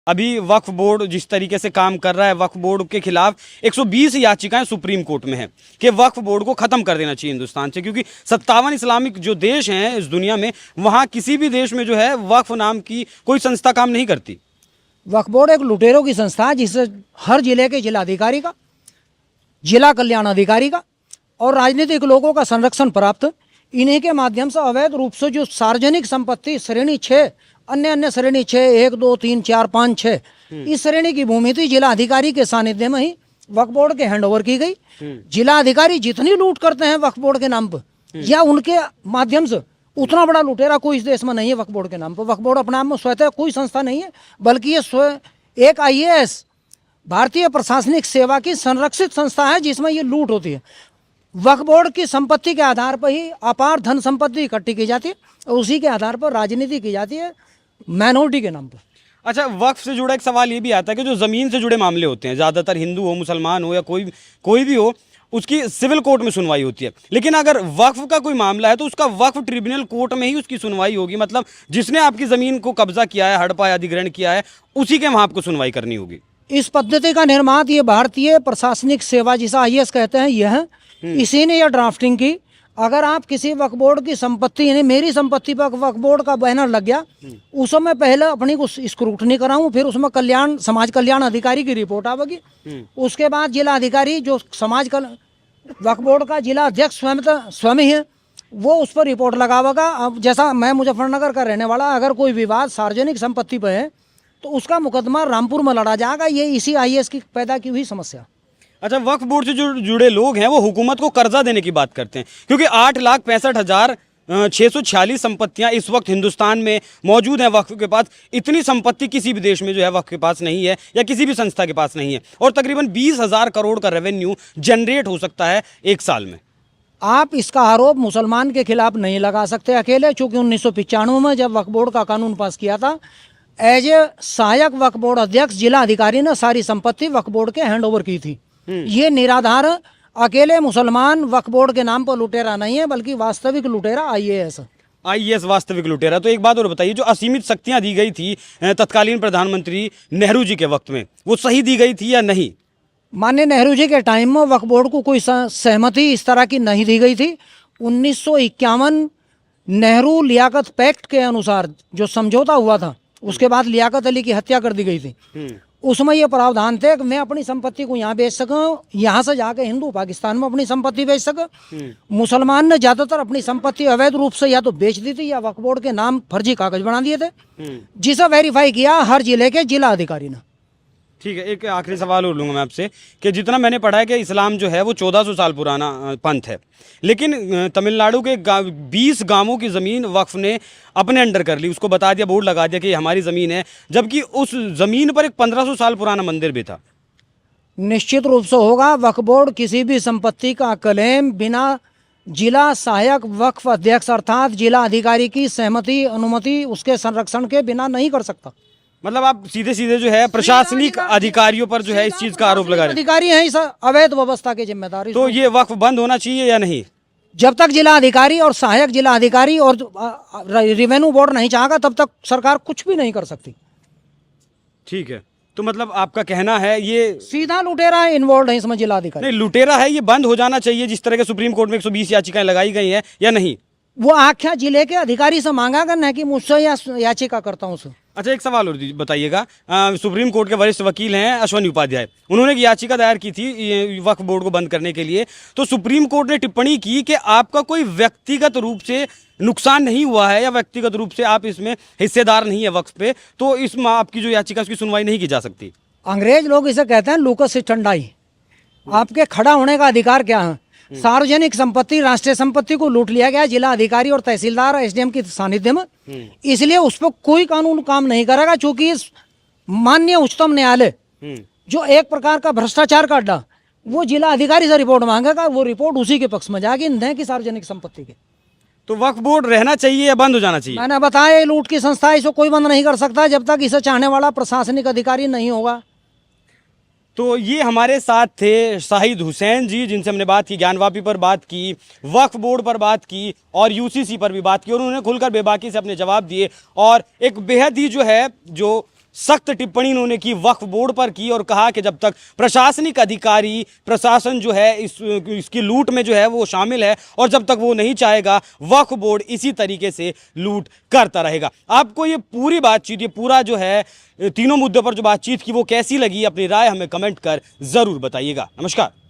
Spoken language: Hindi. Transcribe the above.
अभी वक्फ बोर्ड जिस तरीके से काम कर रहा है, वक्फ बोर्ड के खिलाफ 120 याचिकाएं सुप्रीम कोर्ट में है कि वक्फ बोर्ड को खत्म कर देना चाहिए हिंदुस्तान से, क्योंकि 57 इस्लामिक जो देश हैं इस दुनिया में, वहां किसी भी देश में जो है वक्फ नाम की कोई संस्था काम नहीं करती। वक्फ बोर्ड एक लुटेरों की संस्था है जिससे हर जिले के जिलाधिकारी का, जिला कल्याण अधिकारी का और राजनीतिक लोगों का संरक्षण प्राप्त, इन्हीं के माध्यम से अवैध रूप से जो सार्वजनिक संपत्ति श्रेणी 6, अन्य श्रेणी 6, 1, 2, 3, 4, 5, 6 इस श्रेणी की भूमि थी, जिला अधिकारी के सानिध्य में ही वक्फ बोर्ड के हैंडओवर की गई। जिला अधिकारी जितनी लूट करते हैं वक्फ बोर्ड के नाम पर या उनके माध्यम से, उतना बड़ा लुटेरा कोई इस देश में नहीं है वक्फ बोर्ड के नाम पर। वक्फ बोर्ड अपने आप में स्वतः कोई संस्था नहीं है, बल्कि ये एक IAS भारतीय प्रशासनिक सेवा की संरक्षित संस्था है जिसमें ये लूट होती है। वक्फ बोर्ड की संपत्ति के आधार पर ही अपार धन संपत्ति इकट्ठी की जाती है और उसी के आधार पर राजनीति की जाती है माइनॉरिटी के नाम पर। अच्छा, वक्फ से जुड़ा एक सवाल ये भी आता है कि जो ज़मीन से जुड़े मामले होते हैं, ज़्यादातर हिंदू हो, मुसलमान हो या कोई भी हो, उसकी सिविल कोर्ट में सुनवाई होती है। लेकिन अगर वक्फ का कोई मामला है तो उसका वक्फ ट्रिब्यूनल कोर्ट में ही उसकी सुनवाई होगी। मतलब जिसने आपकी ज़मीन को कब्जा किया है, हड़पा या अधिग्रहण किया है, उसी के वहाँ आपको सुनवाई करनी होगी। इस पद्धति का निर्माण ये भारतीय प्रशासनिक सेवा जिसे IAS कहते हैं यह इसी ने यह ड्राफ्टिंग की। अगर आप किसी वक्फ बोर्ड की संपत्ति, यानी मेरी संपत्ति पर वक्फ बोर्ड का बैनर लग गया, उसमें मैं पहले अपनी कुछ स्क्रूटनी कराऊं, फिर उसमें समाज कल्याण अधिकारी की रिपोर्ट आवेगी। उसके बाद जिला अधिकारी जो वक्फ बोर्ड का जिला अध्यक्ष स्वयं ही है, वो उस पर रिपोर्ट लगावेगा। अब जैसा मैं मुजफ्फरनगर का रहने वाला, अगर कोई विवाद सार्वजनिक संपत्ति पर है तो उसका मुकदमा रामपुर में लड़ा जाएगा। ये इसी IAS की पैदा की हुई समस्या। अच्छा, वक्फ बोर्ड से जो जुड़े लोग हैं वो हुकूमत को कर्जा देने की बात करते हैं, क्योंकि 8,65,646 संपत्तियां इस वक्त हिंदुस्तान में मौजूद हैं वक्फ के पास। इतनी संपत्ति किसी भी देश में जो है वक्फ के पास नहीं है या किसी भी संस्था के पास नहीं है, और तकरीबन 20,000 करोड़ का रेवेन्यू जनरेट हो सकता है एक साल में। आप इसका आरोप मुसलमान के खिलाफ नहीं लगा सकते अकेले, चूंकि 1995 में जब वक्फ बोर्ड का कानून पास किया था, एज ए सहायक वक्फ बोर्ड अध्यक्ष जिला अधिकारी ने सारी संपत्ति वक्फ बोर्ड के हैंडओवर की थी। ये निराधार अकेले मुसलमान वक्फ बोर्ड के नाम पर लुटेरा नहीं है, बल्कि वास्तविक लुटेरा IAS वास्तविक लुटेरा। तो एक बात और बताइए, जो असीमित शक्तियां दी गई थी तत्कालीन प्रधानमंत्री नेहरू जी के वक्त में, वो सही दी गई थी या नहीं? माननीय नेहरू जी के टाइम में वक्फ बोर्ड को कोई सहमति इस तरह की नहीं दी गई थी। 1951 नेहरू लियाकत पैक्ट के अनुसार जो समझौता हुआ था, उसके बाद लियाकत अली की हत्या कर दी गई थी। उसमें ये प्रावधान थे कि मैं अपनी संपत्ति को यहाँ बेच सकूं, यहाँ से जाके हिंदू पाकिस्तान में अपनी संपत्ति बेच सके। मुसलमान ने ज्यादातर अपनी संपत्ति अवैध रूप से या तो बेच दी थी या वक्फ बोर्ड के नाम फर्जी कागज बना दिए थे, जिसे वेरीफाई किया हर जिले के जिला अधिकारी ने। ठीक है, एक आखिरी सवाल और लूँगा मैं आपसे कि जितना मैंने पढ़ा है कि इस्लाम जो है वो 1400 साल पुराना पंथ है, लेकिन तमिलनाडु के 20 गांवों की ज़मीन वक्फ ने अपने अंडर कर ली, उसको बता दिया, बोर्ड लगा दिया कि ये हमारी ज़मीन है, जबकि उस ज़मीन पर एक 1500 साल पुराना मंदिर भी था। निश्चित रूप से होगा। वक्फ बोर्ड किसी भी संपत्ति का क्लेम बिना जिला सहायक वक्फ अध्यक्ष अर्थात जिला अधिकारी की सहमति, अनुमति, उसके संरक्षण के बिना नहीं कर सकता। मतलब आप सीधे जो है प्रशासनिक अधिकारियों पर जो है इस चीज का आरोप लगा रहे हैं। अधिकारी हैं इस अवैध व्यवस्था के जिम्मेदार। तो ये वक्फ बंद होना चाहिए या नहीं? जब तक जिला अधिकारी और सहायक जिला अधिकारी और रेवेन्यू बोर्ड नहीं चाहेगा तब तक सरकार कुछ भी नहीं कर सकती। ठीक है, तो मतलब आपका कहना है ये सीधा लुटेरा इन्वॉल्व है इसमें, जिला अधिकारी नहीं लुटेरा है, ये बंद हो जाना चाहिए जिस तरह के सुप्रीम कोर्ट में 120 याचिकाएं लगाई गई हैं, या नहीं? वो आख्या जिले के अधिकारी से मांगा कर, न कि मुझसे या याचिका करता हूँ। अच्छा, एक सवाल और बताइएगा, सुप्रीम कोर्ट के वरिष्ठ वकील हैं अश्वनी उपाध्याय, उन्होंने एक याचिका दायर की थी वक्फ बोर्ड को बंद करने के लिए, तो सुप्रीम कोर्ट ने टिप्पणी की कि आपका कोई व्यक्तिगत रूप से नुकसान नहीं हुआ है या व्यक्तिगत रूप से आप इसमें हिस्सेदार नहीं है वक्फ पे, तो इसमें आपकी जो याचिका उसकी सुनवाई नहीं की जा सकती। अंग्रेज लोग इसे कहते हैं लूकस स्टंडाई। आपके खड़ा होने का अधिकार क्या है? सार्वजनिक संपत्ति, राष्ट्रीय संपत्ति को लूट लिया गया जिला अधिकारी और तहसीलदार SDM की सानिध्य में, इसलिए उस पर कोई कानून काम नहीं करेगा, क्योंकि माननीय उच्चतम न्यायालय जो एक प्रकार का भ्रष्टाचार का अड्डा, वो जिला अधिकारी से रिपोर्ट मांगेगा, वो रिपोर्ट उसी के पक्ष में जाएगी, न कि सार्वजनिक संपत्ति के। तो वक्फ बोर्ड रहना चाहिए या बंद हो जाना चाहिए? मैंने बताया लूट की संस्था, इसको कोई बंद नहीं कर सकता जब तक इसे चाहने वाला प्रशासनिक अधिकारी नहीं होगा। तो ये हमारे साथ थे शाहिद हुसैन जी, जिनसे हमने बात की, ज्ञानवापी पर बात की, वक्फ बोर्ड पर बात की और UCC पर भी बात की, और उन्होंने खुलकर बेबाकी से अपने जवाब दिए और एक बेहद ही जो है जो सख्त टिप्पणी उन्होंने की वक्फ बोर्ड पर की और कहा कि जब तक प्रशासनिक अधिकारी प्रशासन जो है इसकी लूट में जो है वो शामिल है और जब तक वो नहीं चाहेगा वक्फ बोर्ड इसी तरीके से लूट करता रहेगा। आपको ये पूरी बातचीत, ये पूरा जो है तीनों मुद्दों पर जो बातचीत की वो कैसी लगी, अपनी राय हमें कमेंट कर ज़रूर बताइएगा। नमस्कार।